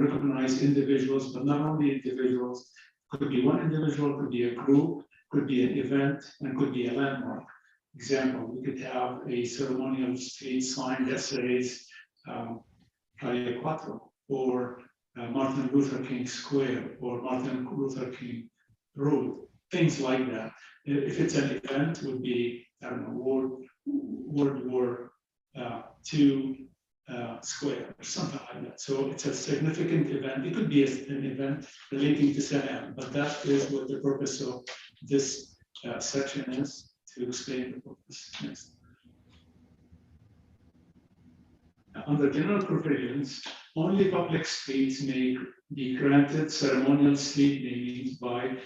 recognize individuals, but not only individuals. Could be one individual, could be a group, could be an event, and could be a landmark. Example, we could have a ceremonial street sign that says Calle Cuatro, or Martin Luther King Square, or Martin Luther King Road, things like that. If it's an event, it would be, I don't know, World War II Square, or something like that. So it's a significant event. It could be an event relating to Salam, but that is what the purpose of this section is, to explain the purpose. Next. Under general provisions, only public streets may be granted ceremonial street namings by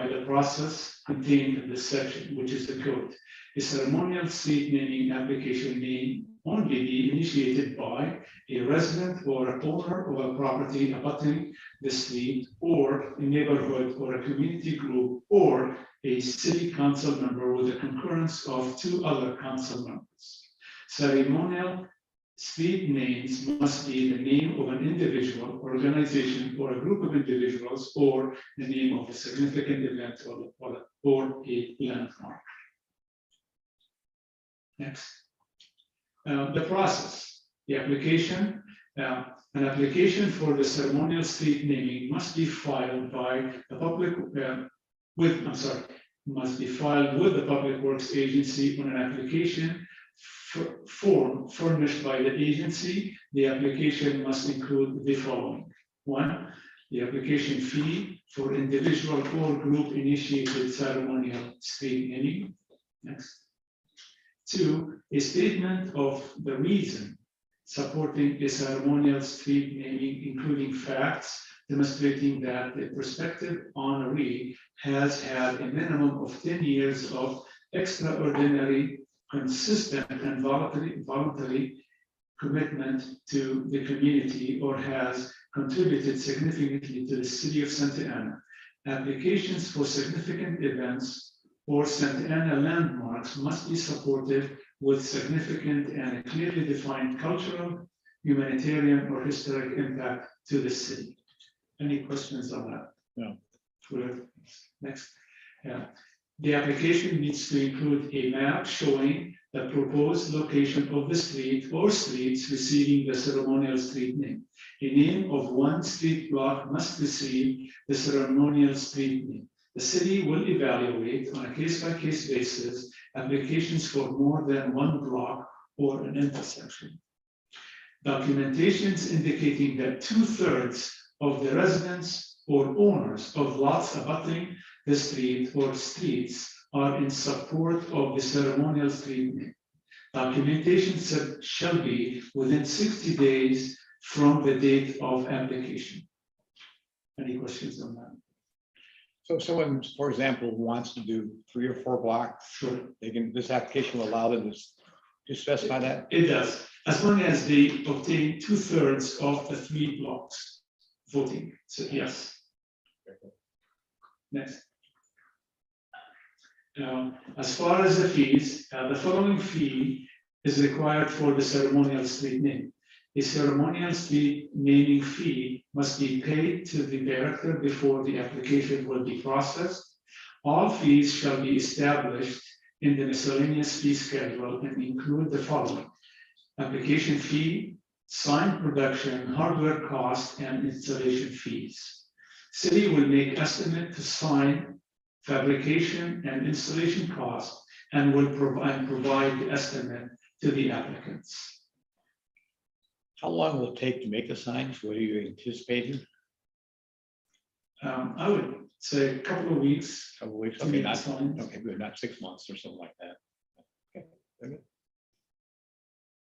the process contained in this section, which is the code. A ceremonial street naming application may only be initiated by a resident or an owner of a property abutting the street, or a neighborhood or a community group, or a city council member with the concurrence of 2 other council members. Ceremonial street names must be the name of an individual, organization, or a group of individuals, or the name of a significant event or a landmark. Next. The process, the application. An application for the ceremonial street naming must be filed by the public must be filed with the Public Works Agency on an application form furnished by the agency. The application must include the following. 1, the application fee for individual or group initiated ceremonial street naming. Next. 2, a statement of the reason supporting a ceremonial street naming, including facts demonstrating that the prospective honoree has had a minimum of 10 years of extraordinary, consistent, and voluntary commitment to the community, or has contributed significantly to the city of Santa Ana. Applications for significant events or Santa Ana landmarks must be supported with significant and clearly defined cultural, humanitarian, or historic impact to the city. Any questions on that? No. Next. The application needs to include a map showing the proposed location of the street or streets receiving the ceremonial street name. A name of one street block must receive the ceremonial street name. The city will evaluate on a case-by-case basis applications for more than one block or an intersection. Documentations indicating that 2/3 of the residents or owners of lots abutting the street or streets are in support of the ceremonial street name. Documentation shall be within 60 days from the date of application. Any questions on that? So if someone, for example, wants to do 3 or 4 blocks, Sure. they can, this application will allow them to specify that? It does, as long as they obtain 2/3 of the 3 blocks voting. So yes. Next. As far as the fees, the following fee is required for the ceremonial street name. A ceremonial street naming fee must be paid to the director before the application will be processed. All fees shall be established in the miscellaneous fee schedule and include the following: application fee, sign production, hardware cost, and installation fees. City will make estimate to sign, fabrication, and installation cost, and will provide the estimate to the applicants. How long will it take to make the signs? What are you anticipating? I would say a couple of weeks. Couple of weeks? to Okay, make not, signs. okay, good, not 6 months or something like that. Okay, very good.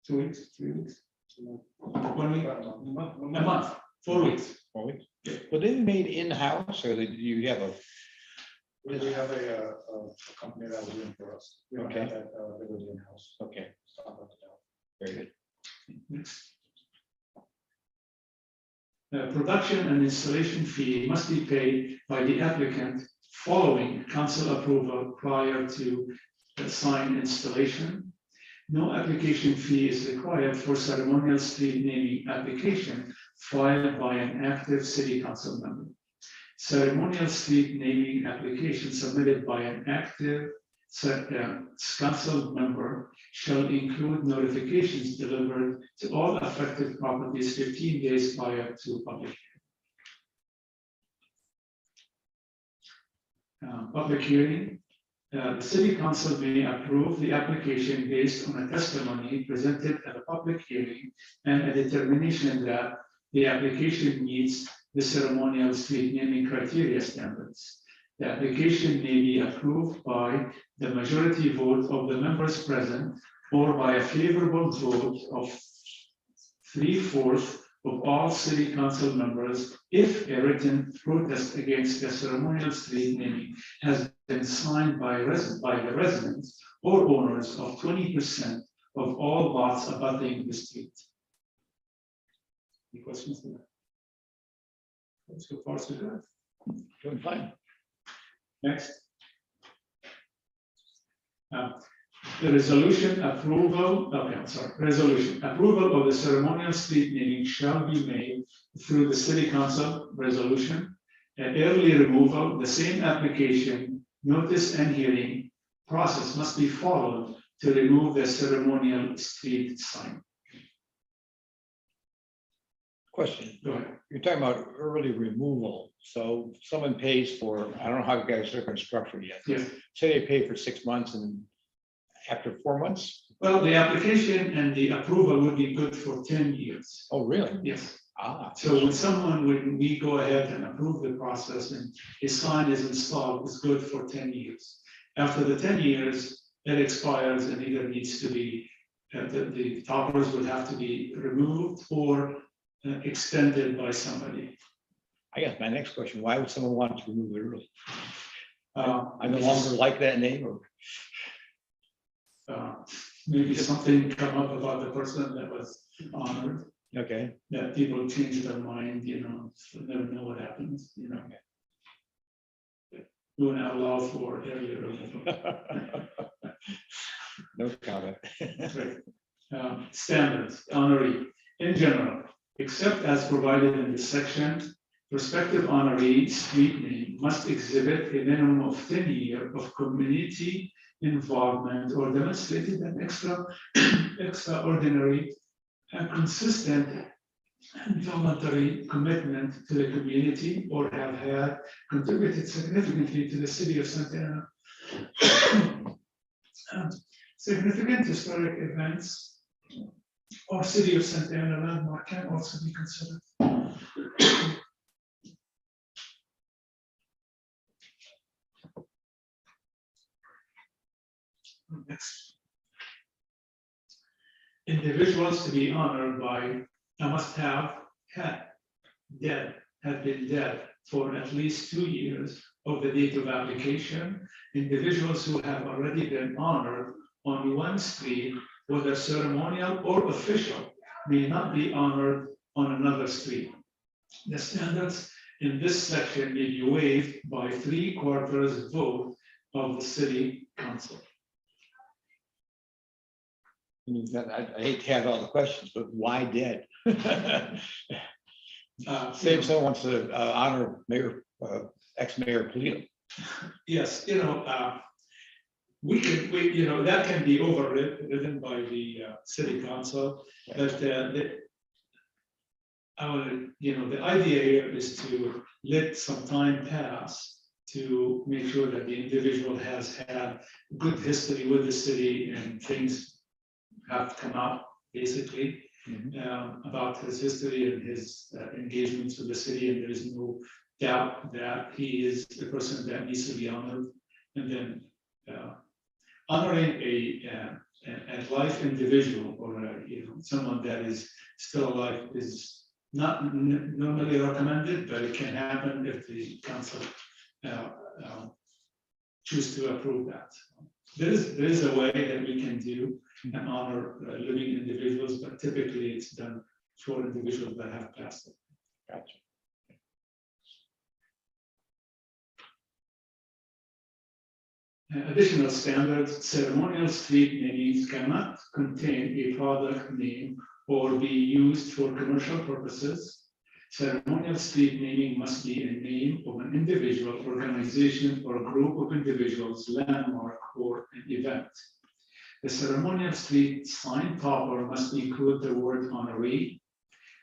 2 weeks, 3 weeks. 1 week, a month, 4 weeks. 4 weeks? Yeah. Were they made in-house, or do you have a? We have a company that will do it for us. We don't have that ability in-house. Okay, Stop at the top. very good. Next. Production and installation fee must be paid by the applicant following council approval prior to the sign installation. No application fee is required for ceremonial street naming application filed by an active city council member. Ceremonial street naming application submitted by an active council member shall include notifications delivered to all affected properties 15 days prior to public hearing. Public hearing. The city council may approve the application based on a testimony presented at a public hearing and a determination that the application meets the ceremonial street naming criteria standards. The application may be approved by the majority vote of the members present or by a favorable vote of 3/4 of all city council members if a written protest against the ceremonial street naming has been signed by the residents or owners of 20% of all lots abutting the street. Any questions on that? So far, so good. Doing fine. Next. The resolution approval, okay, I'm sorry, resolution approval of the ceremonial street naming shall be made through the city council resolution. An early removal, the same application, notice and hearing process must be followed to remove the ceremonial street sign. Question. Go ahead. You're talking about early removal. So someone pays for, I don't know how you guys are construction yet. Yes. Say they pay for 6 months and after 4 months? Well, the application and the approval would be good for 10 years. Oh, really? Yes. Ah, So when we go ahead and approve the process and a sign is installed, it's good for 10 years. After the 10 years, it expires and either needs to be, the toppers would have to be removed or extended by somebody. I guess my next question, why would someone want to remove it early? I no because, longer like that name or? Maybe something come up about the person that was honored, Okay. that people change their mind, you never know what happens, We will not allow for earlier removal. No comment. Right. Standards, honoree. In general, except as provided in this section, prospective honoree street name must exhibit a minimum of 10 years of community involvement or demonstrated an extraordinary and consistent and voluntary commitment to the community or have had contributed significantly to the city of Santa Ana. Significant historic events or city of Santa Ana landmark can also be considered. Next. Individuals to be honored by must have been dead for at least 2 years of the date of application. Individuals who have already been honored on one street, whether ceremonial or official, may not be honored on another street. The standards in this section may be waived by 3/4 vote of the city council. I hate to have all the questions, but why dead? Say if someone wants to honor Mayor, ex-Mayor Polito. Yes, we that can be overridden by the city council, but the idea here is to let some time pass to make sure that the individual has had good history with the city and things have come out basically about his history and his engagements with the city, and there is no doubt that he is the person that needs to be honored. And then honoring a life individual or someone that is still alive is not normally recommended, but it can happen if the council choose to approve that. There is a way that we can do and honor living individuals, but typically it's done for individuals that have passed it. Gotcha. Additional standards: ceremonial street names cannot contain a product name or be used for commercial purposes. Ceremonial street naming must be a name of an individual, organization, or a group of individuals, landmark, or an event. The ceremonial street sign topper must include the word honoree,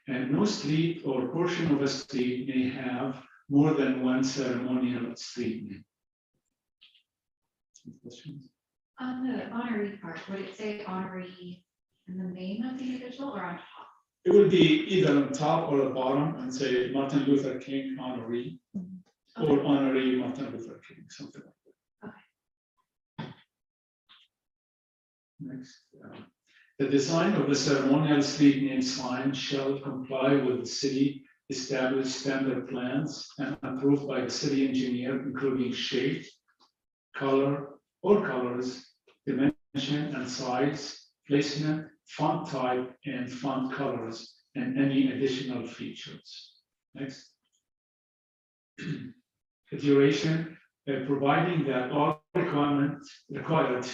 and no street or portion of a street may have more than one ceremonial street name. Questions? On the honoree part, would it say honoree in the name of the individual or on top? It would be either on top or the bottom and say Martin Luther King honoree or honoree Martin Luther King, something like that. Okay. Next. The design of the ceremonial street name sign shall comply with the city established standard plans and approved by the city engineer, including shape, color or colors, dimension and size, placement, font type, and font colors, and any additional features. Next. The duration, providing that all required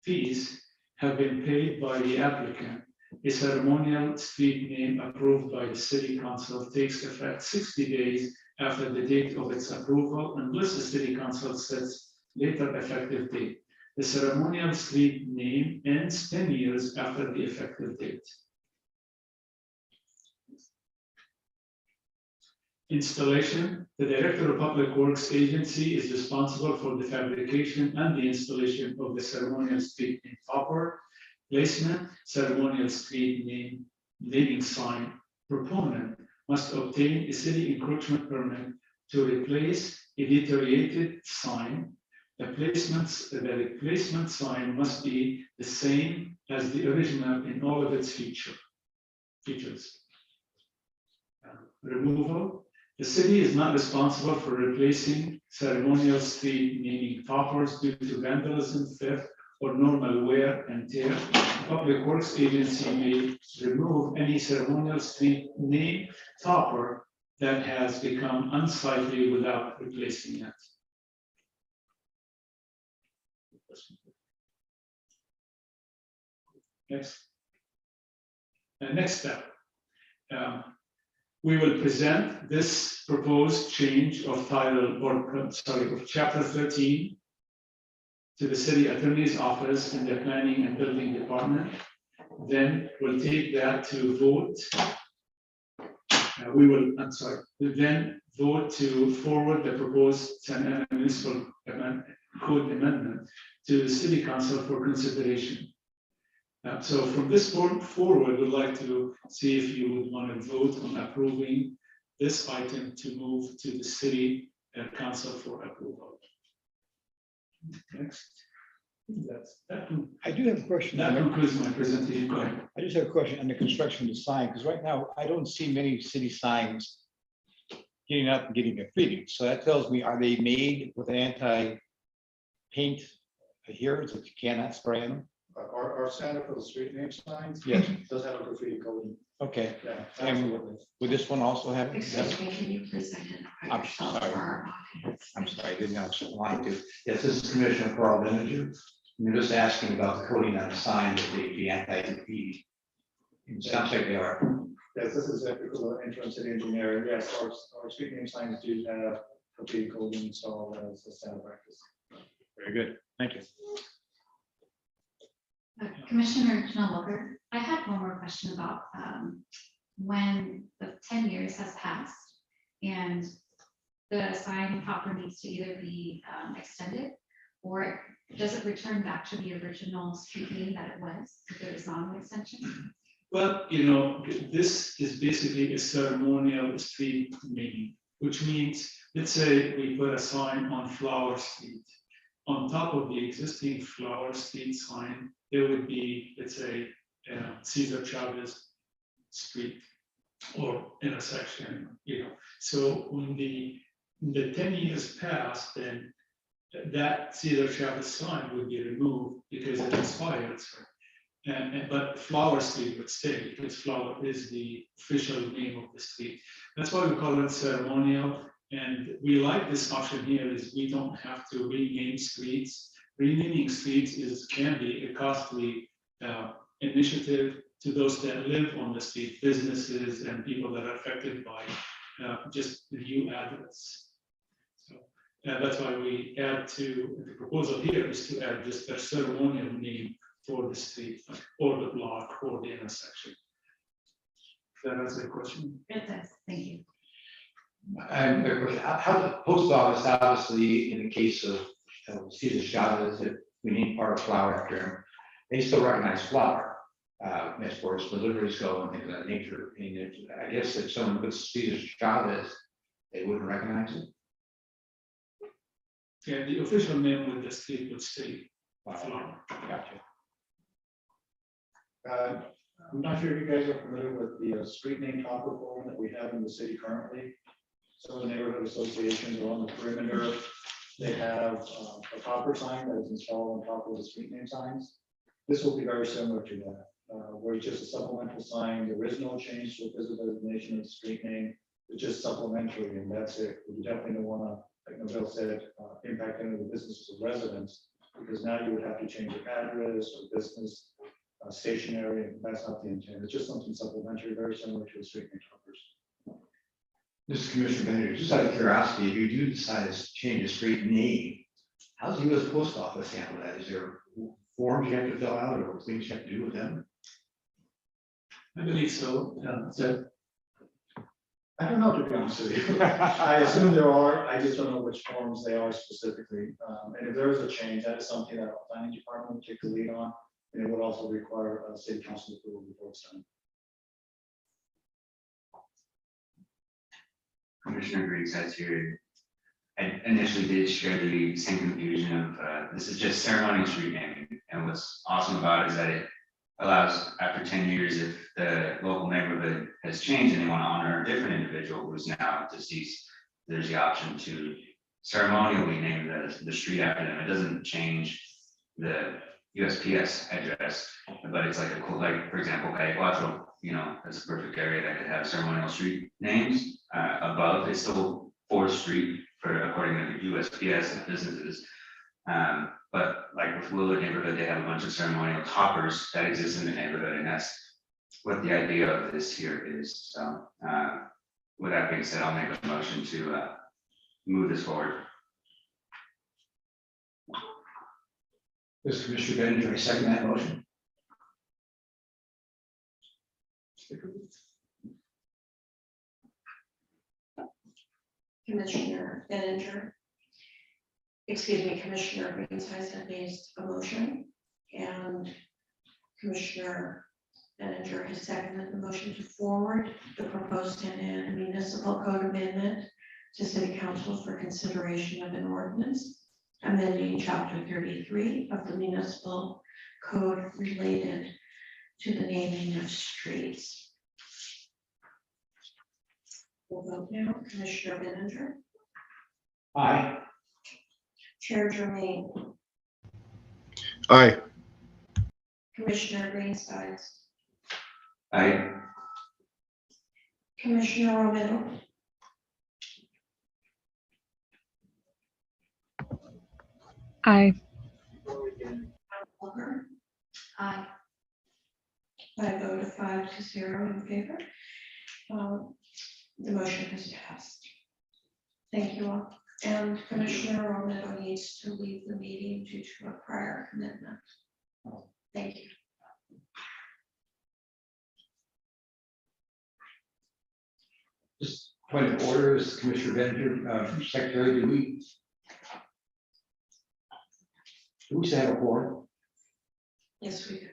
fees have been paid by the applicant. A ceremonial street name approved by the city council takes effect 60 days after the date of its approval, unless the city council sets later effective date. The ceremonial street name ends 10 years after the effective date. Installation. The Director of Public Works Agency is responsible for the fabrication and the installation of the ceremonial street name topper, placement, ceremonial street name naming sign. Proponent must obtain a city encroachment permit to replace a deteriorated sign. The replacement sign must be the same as the original in all of its features. Removal. The city is not responsible for replacing ceremonial street naming toppers due to vandalism, theft, or normal wear and tear. The Public Works Agency may remove any ceremonial street name topper that has become unsightly without replacing it. Next step. We will present this proposed change of title of chapter 13 to the city attorney's office in the planning and building department. Then we'll take that to vote. Then vote to forward the proposed municipal code amendment to the city council for consideration. So from this point forward, we'd like to see if you would want to vote on approving this item to move to the city council for approval. Next. I do have a question. That concludes my presentation. Go ahead. I just have a question on the construction of the sign, because right now I don't see many city signs getting up and getting graffiti. So that tells me, are they made with anti-paint adherents that you cannot spray them? Our standard for the street name signs. Yes. Does have a graffiti coating. Okay. Yeah, And absolutely. would this one also have it? Excuse me, can you please identify I'm yourself sorry. for our audience? I'm sorry, I didn't know why to. Yes, this is Commissioner Carl Linenger. You're just asking about the coating on the sign that the anti-graffiti. It sounds like they are. Yes, this is a entrance to the engineer. Yes, our street name signs do have graffiti coating installed as a standard practice. Very good, thank you. Commissioner Schnellberger, I had one more question about when the 10 years has passed and the sign topper needs to either be extended or does it return back to the original street name that it was if there is not an extension? Well, you know, this is basically a ceremonial street naming, which means, let's say we put a sign on Flower Street. On top of the existing Flower Street sign, there would be, let's say, Cesar Chavez Street or intersection, you know. So when the 10 years passed, then that Cesar Chavez sign would be removed because it expired. But Flower Street would stay because Flower is the official name of the street. That's why we call it ceremonial. And we like this option here is we don't have to rename streets. Renaming streets can be a costly initiative. to those that live on the street, businesses and people that are affected by just the new address. So that's why we add to, the proposal here is to add just a ceremonial name for the street or the block or the intersection. That answer the question? It does, thank you. And how the post office, obviously, in the case of Cesar Chavez, that we need part of flower after him, they still recognize flower as far as deliveries go and things of that nature. And I guess if someone puts Cesar Chavez, they wouldn't recognize it. Yeah, the official name of the street would stay Wow. flower. Gotcha. I'm not sure if you guys are familiar with the street name topper form that we have in the city currently. Some of the neighborhood associations are on the perimeter. They have a topper sign that is installed on top of the street name signs. This will be very similar to that, where it's just a supplemental sign. There is no change to the physical designation of the street name. It's just supplementary, and that's it. We definitely don't want to, like Nobel said, impact any of the businesses or residents, because now you would have to change your address or business stationary, and that's not the intent. It's just something supplementary, very similar to the street name toppers. This is Commissioner Bennett, just out of curiosity, if you do decide to change a street name, how's the US Post Office handle that? Is there forms you have to fill out or things you have to do with them? I believe so. So I don't know, to be honest with you. I assume there are, I just don't know which forms they are specifically. And if there is a change, that is something that our planning department will take the lead on. And it would also require a city council approval before it's done. Commissioner Green says here, I initially did share the same confusion of this is just ceremonial street naming. And what's awesome about it is that it allows, after 10 years, if the local neighborhood has changed and they want to honor a different individual who's now deceased, there's the option to ceremonially name the street after them. It doesn't change the USPS address, but it's like a cool, like, for example, Calle Cuatro, you know, that's a perfect area that could have ceremonial street names above. It's still 4th Street for, according to USPS and businesses. But like with Willard neighborhood, they have a bunch of ceremonial toppers that exist in the neighborhood, and that's what the idea of this here is. So with that being said, I'll make a motion to move this forward. This is Commissioner Bennett, I second that motion. Commissioner Benninger. Excuse me, Commissioner Greensize had made a motion, and Commissioner Benninger has seconded the motion to forward the proposed 10 municipal code amendment to City Council for consideration of an ordinance amending Chapter 33 of the municipal code related to the naming of streets. We'll vote now. Commissioner Benninger, Aye. Chair Germain, Aye. Commissioner Greensize, I Commissioner Romero, Aye. Walker. Aye. By a vote of 5-0 in favor. The motion has passed. Thank you all. And Commissioner Romero needs to leave the meeting due to a prior commitment. Thank you. Just point of order, is Commissioner Bennett, Secretary, do we say have a quorum? Yes, we do.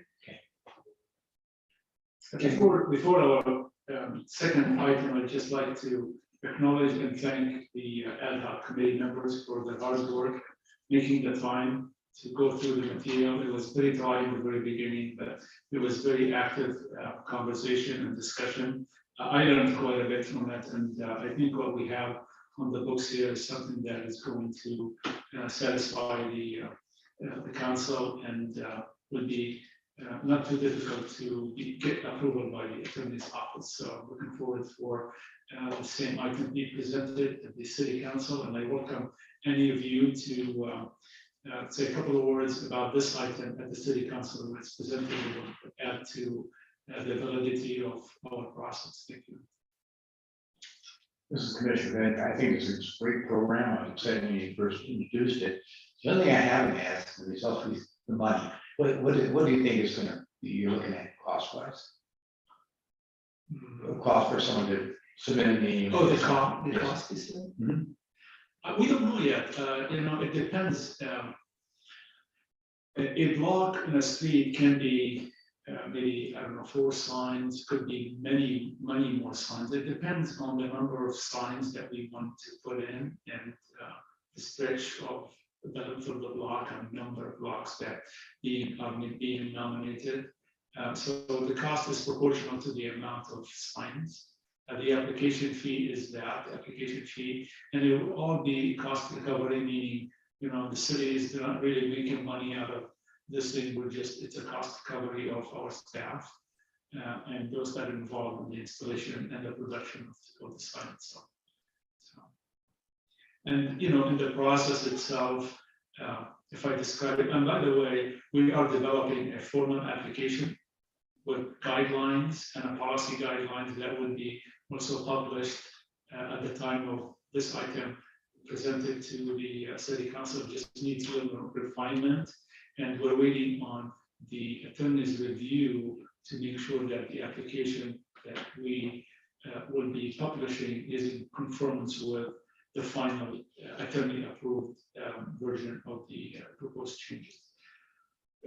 Before our second item, I'd just like to acknowledge and thank the ad hoc committee members for the hard work, making the time to go through the material. It was very dry in the very beginning, but it was very active conversation and discussion. I learned quite a bit from it, and I think what we have on the books here is something that is going to satisfy the council and will be not too difficult to get approval by the attorney's office. So looking forward for the same item be presented at the city council, and I welcome any of you to say a couple of words about this item at the city council when it's presented. We'll add to the validity of our process. Thank you. This is Commissioner Bennett. I think it's a great program. I'm excited when you first introduced it. The only thing I haven't asked is also the money. What do you think is gonna, you're looking at cost wise? Cost for someone to submit a name? Oh, the cost, Yes. is it? Mhm. We don't know yet. It depends. A block in a street can be maybe, I don't know, 4 signs, could be many more signs. It depends on the number of signs that we want to put in and the stretch of the length of the block and number of blocks that being nominated. So the cost is proportional to the amount of signs. The application fee is that application fee, and it will all be cost recovery, meaning, the cities do not really making money out of this thing. It's a cost recovery of our staff and those that are involved in the installation and the production of the site itself. So, and in the process itself, if I describe it, and by the way, we are developing a formal application with guidelines and a policy guidelines that would be also published at the time of this item presented to the city council. Just needs a little refinement, and we're waiting on the attorney's review to make sure that the application that we will be publishing is in conformance with the final attorney approved version of the proposed changes.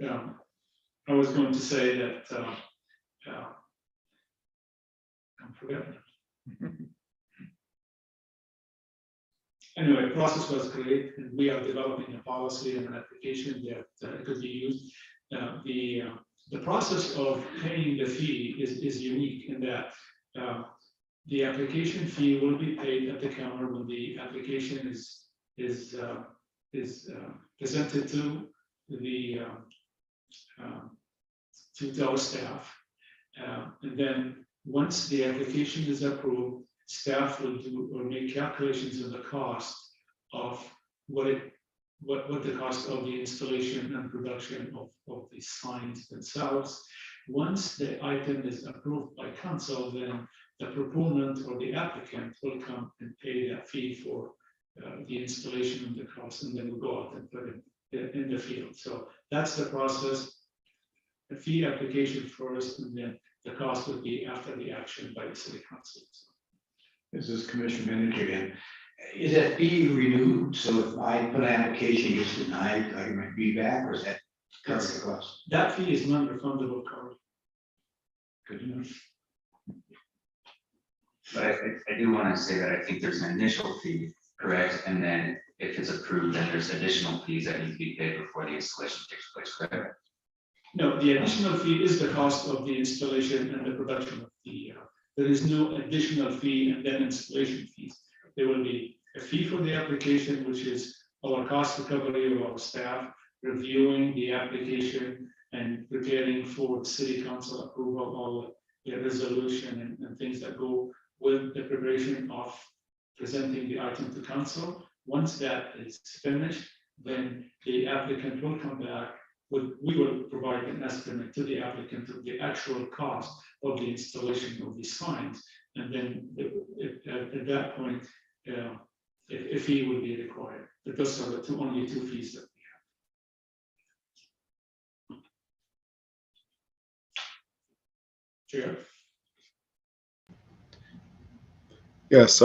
I was going to say that I'm forgetting. Anyway, process was great, and we are developing a policy and an application that could be used. The process of paying the fee is unique in that the application fee will be paid at the counter when the application is presented to the to our staff, and then once the application is approved, staff will do or make calculations of the cost of what the cost of the installation and production of the signs themselves. Once the item is approved by council, then the proponent or the applicant will come and pay that fee for the installation and the cost, and then we'll go out and put it in the field. So that's the process. The fee application first, and then the cost would be after the action by the city council. So. This is Commissioner Manager again. Is that fee renewed? So if I put an application gets denied, I get my fee back, or is that covered the cost? That fee is non-refundable cost. Good enough. But I do want to say that I think there's an initial fee, correct? And then if it's approved, then there's additional fees that need to be paid before the installation takes place, correct? No, the additional fee is the cost of the installation and the production of the, there is no additional fee and then installation fees. There will be a fee for the application, which is our cost recovery of our staff, reviewing the application and preparing for city council approval, all the resolution and things that go with the preparation of presenting the item to council. Once that is finished, then the applicant will come back. We will provide an estimate to the applicant of the actual cost of the installation of these signs. And then at that point, a fee will be required. But those are the only two fees that we have. Chair? Yes,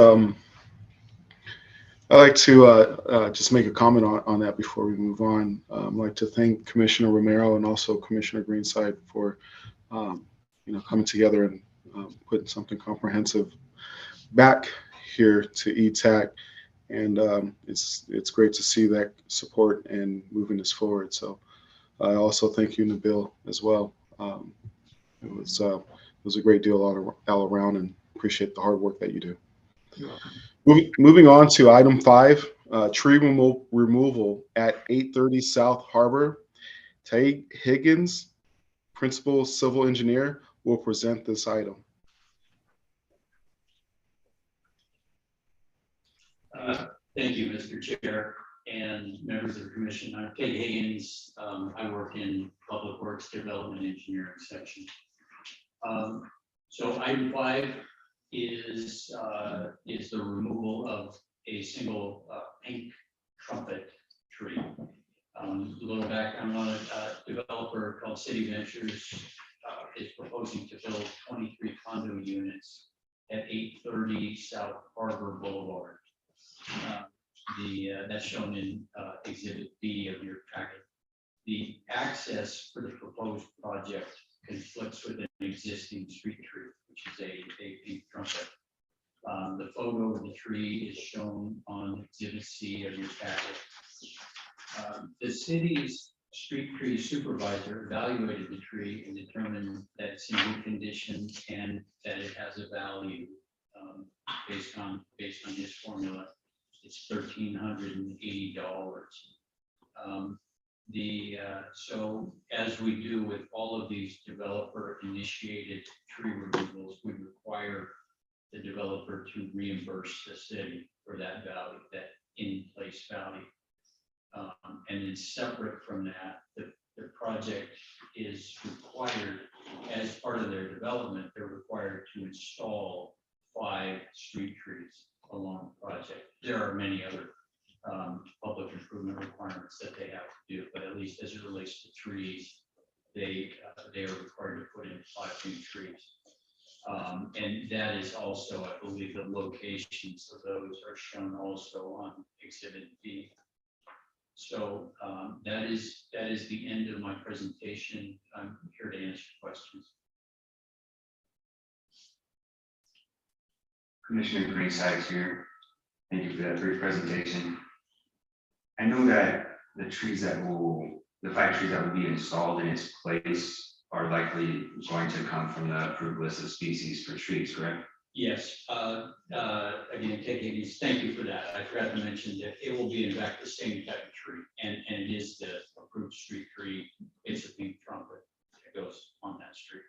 I'd like to just make a comment on that before we move on. I'd like to thank Commissioner Romero and also Commissioner Greenside for coming together and putting something comprehensive back here to ETAC, and it's great to see that support and moving this forward. So I also thank you, Nabil, as well. It was a great deal all around, and appreciate the hard work that you do. You're welcome. Moving on to item 5, tree removal at 830 South Harbor. Tay Higgins, Principal Civil Engineer, will present this item. Thank you, Mr. Chair and members of the commission. I'm Tay Higgins. I work in Public Works Development Engineering section. So item 5 is the removal of a single pink trumpet tree. A little background on it, a developer called City Ventures is proposing to build 23 condo units at 830 South Harbor Boulevard. That's shown in Exhibit B of your packet. The access for the proposed project conflicts with an existing street tree, which is a pink trumpet. The photo of the tree is shown on Exhibit C of your packet. The city's street tree supervisor evaluated the tree and determined that it's in good condition and that it has a value based on his formula. It's $1,380. So as we do with all of these developer initiated tree removals, we require the developer to reimburse the city for that value, that in place value. And then separate from that, the project is required, as part of their development, they're required to install 5 street trees along the project. There are many other public improvement requirements that they have to do, but at least as it relates to trees, they are required to put in 5 new trees. And that is also, I believe, the locations of those are shown also on Exhibit B. So that is the end of my presentation. I'm here to answer questions. Commissioner Greenside here. Thank you for that brief presentation. I know that the 5 trees that will be installed in its place are likely going to come from the approved list of species for trees, correct? Yes, again, thank you for that. I forgot to mention that it will be in fact the same type of tree, and it is the approved street tree. It's a pink trumpet that goes on that street.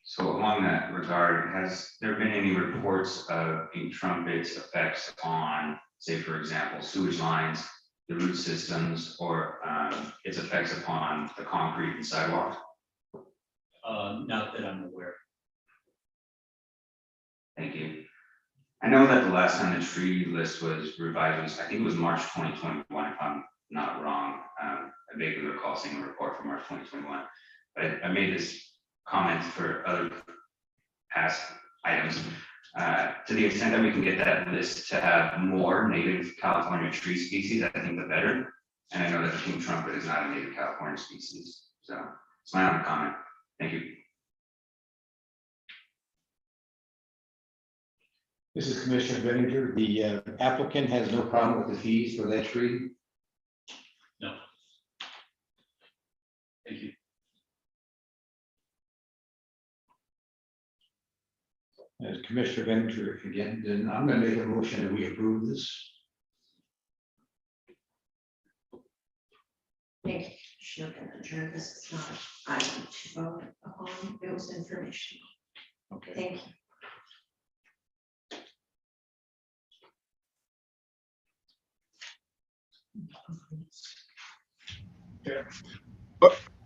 So along that regard, has there been any reports of pink trumpets effects on, say, for example, sewage lines, the root systems, or its effects upon the concrete and sidewalks? Not that I'm aware. Thank you. I know that the last time the tree list was revised, I think it was March 2021, if I'm not wrong. I vaguely recall seeing a report from March 2021, but I made this comment for other past items. To the extent that we can get that list to have more native California tree species, I think the better. And I know that the pink trumpet is not a native California species. So it's my own comment. Thank you. This is Commissioner Benninger. The applicant has no problem with the fees for that tree. No. Thank you. As Commissioner Benninger again, then I'm going to make a motion that we approve this. Thank you, Commissioner Benninger. This is not an item to vote upon. It was informational. Okay. Thank you.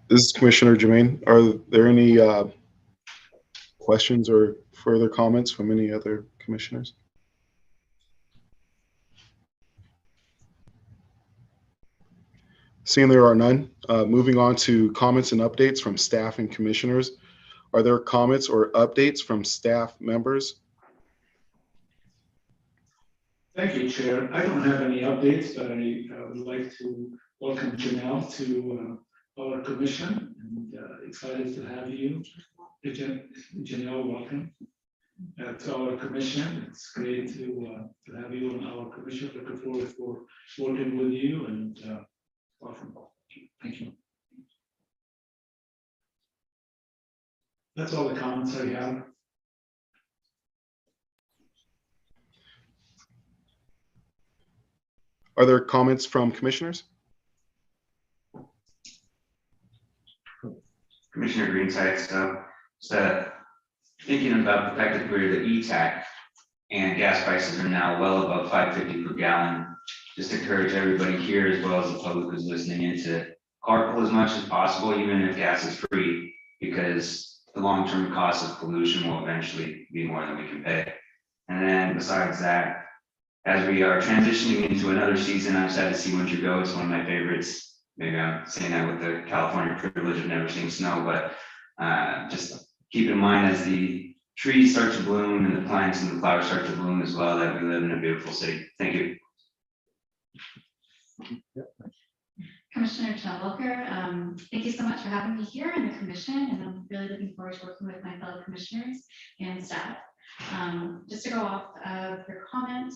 This is Commissioner Jermaine. Are there any questions or further comments from any other commissioners? Seeing there are none, moving on to comments and updates from staff and commissioners. Are there comments or updates from staff members? Thank you, Chair. I don't have any updates, but I would like to welcome Janelle to our commission, and excited to have you. Janelle, welcome to our commission. It's great to have you on our commission. Looking forward for working with you, and welcome. Thank you. That's all the comments I have. Are there comments from commissioners? Commissioner Greenside, so thinking about the fact that we're the ETAC and gas prices are now well above $5.50 per gallon, just encourage everybody here as well as the public who's listening in to carpool as much as possible, even if gas is free, because the long-term cost of pollution will eventually be more than we can pay. And then besides that, as we are transitioning into another season, I'm sad to see winter go. It's one of my favorites. Maybe I'm saying that with the California privilege of never seeing snow, but just keep in mind as the trees start to bloom and the plants and the flowers start to bloom as well, that we live in a beautiful city. Thank you. Commissioner Walker, thank you so much for having me here in the commission, and I'm really looking forward to working with my fellow commissioners and staff. Just to go off of your comment,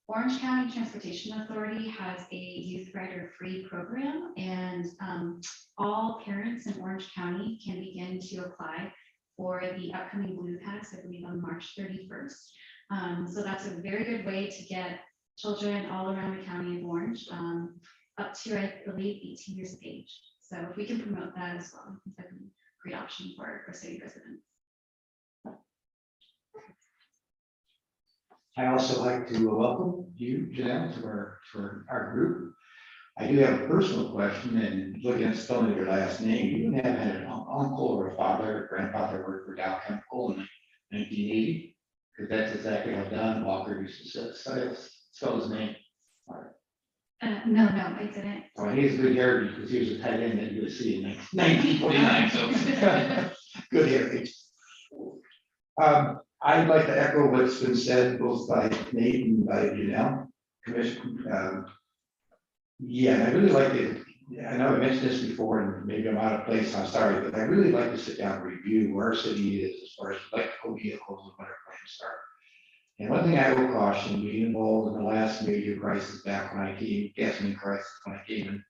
Orange County Transportation Authority has a youth rider free program, and all parents in Orange County can begin to apply for the upcoming Blue Pass, I believe on March 31st. So that's a very good way to get children all around the county of Orange up to, I believe, 18 years of age. So if we can promote that as well, I think that's a great option for city residents. I also like to welcome you, Janelle, to our group. I do have a personal question, and looking at spelling your last name, you have had an uncle or a father or grandfather work for Dow Chemical in 1980? Because that's exactly how Don Walker used to spell his name. No, I didn't. Oh, he has good hair because he was a tight end at USC in 1949, so good heritage. I'd like to echo what's been said both by Nate and by Janelle. Commission, yeah, I really like to, I know I mentioned this before and maybe I'm out of place, I'm sorry, but I really like to sit down and review where our city is as far as electrical vehicles and what our plans are. And one thing I will caution, being involved in the last major crisis back when I came, gasoline crisis, when I came in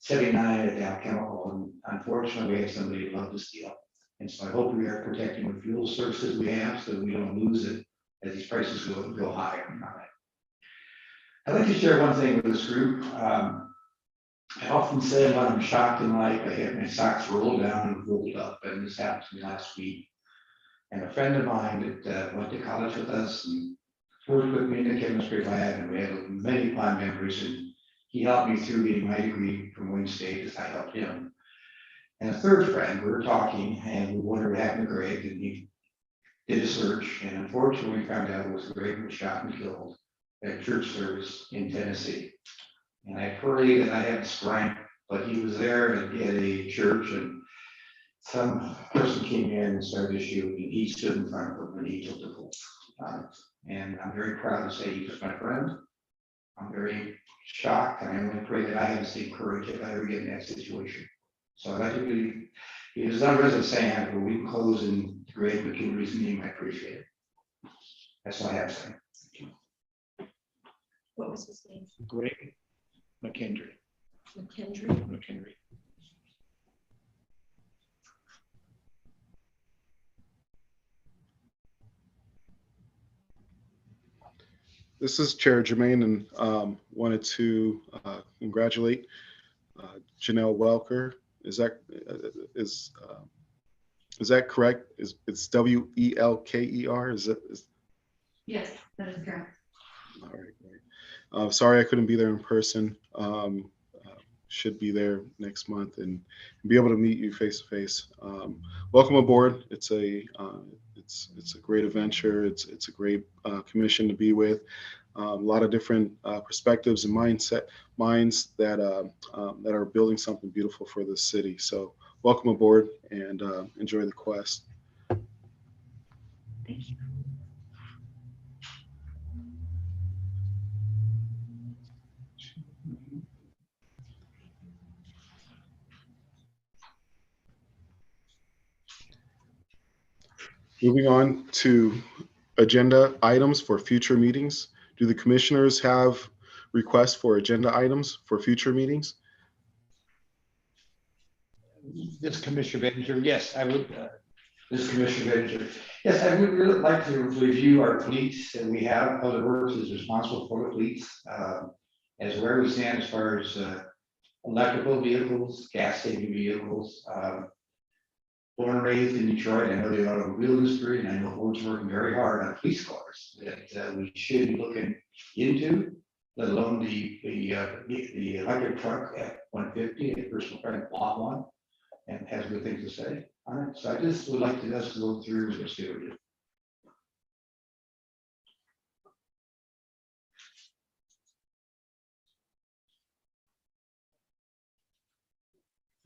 79 at Dow Chemical, and unfortunately we had somebody who loved to steal. And so I hope we are protecting the fuel sources we have so we don't lose it as these prices go higher. I'd like to share one thing with this group. I often say when I'm shocked in life, I have my socks rolled down and rolled up, and this happened to me last week. And a friend of mine that went to college with us and worked with me in the chemistry lab, and we had many fond memories, and he helped me through getting my degree from Wayne State as I helped him. And a third friend, we were talking, and we wondered what happened to Greg, and he did a search, and unfortunately we found out it was Greg was shot and killed at a church service in Tennessee. And I prayed and I had strength, but he was there at a church, and some person came in and started to shoot, and he stood in front of them and he took the bullet. And I'm very proud to say he was my friend. I'm very shocked, and I only pray that I have the same courage if I ever get in that situation. So I'd like to be, it is not resident saying, but we can close in Greg McKinley's name. I appreciate it. That's all I have to say. What was his name? Greg McKendry. McKendry. This is Chair Jermaine, and wanted to congratulate Janelle Welker. Is that correct? It's Welker? Is it? Yes, that is correct. All right, great. Sorry I couldn't be there in person. Should be there next month and be able to meet you face to face. Welcome aboard. It's a great adventure. It's a great commission to be with. A lot of different perspectives and minds that are building something beautiful for this city. So welcome aboard and enjoy the quest. Thank you. Moving on to agenda items for future meetings. Do the commissioners have requests for agenda items for future meetings? This Commissioner Benninger, yes, I would. This Commissioner Benninger, yes, I would really like to review our fleets that we have. Public Works is responsible for the fleets, as where we stand as far as electrical vehicles, gas saving vehicles. Born and raised in Detroit, I know the automobile industry, and I know Ford's working very hard on police cars that we should be looking into, let alone the electric truck 150, a personal friend bought one and has good things to say on it. So I just would like to just go through and see what we do.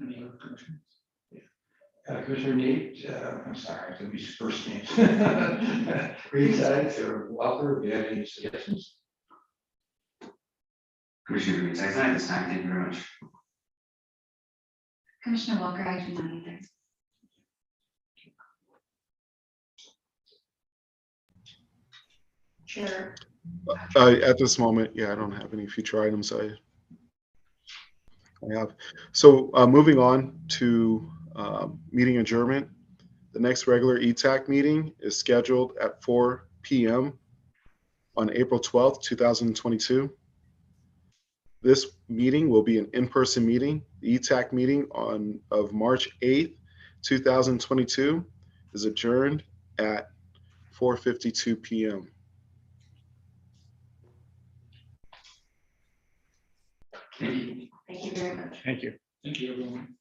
Any other questions? Commissioner Nate, I'm sorry, I took these first names. Greenside or Walker, do you have any suggestions? Commissioner Greenside, tonight, this time, thank you very much. Commissioner Walker, I do not either. Chair, At this moment, yeah, I don't have any future items I have. So moving on to meeting adjournment. The next regular ETAC meeting is scheduled at 4 p.m. on April 12th, 2022. This meeting will be an in-person meeting. The ETAC meeting of March 8th, 2022 is adjourned at 4:52 p.m. Thank you. thank you very much. Thank you. Thank you, everyone.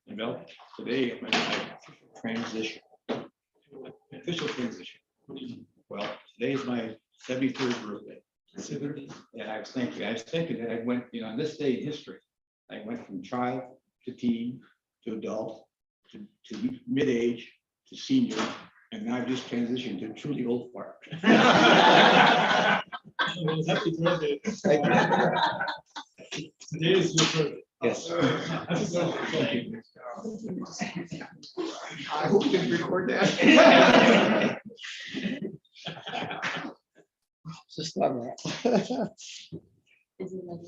You know, today my transition, official transition. Well, today is my 73rd birthday. And I was thinking that I went, on this day in history, I went from child to teen to adult to mid-age to senior, and now I've just transitioned to truly old fart. Happy birthday. Today is your birthday. Yes. Happy birthday. I hope you can record that. Just love that. Is it like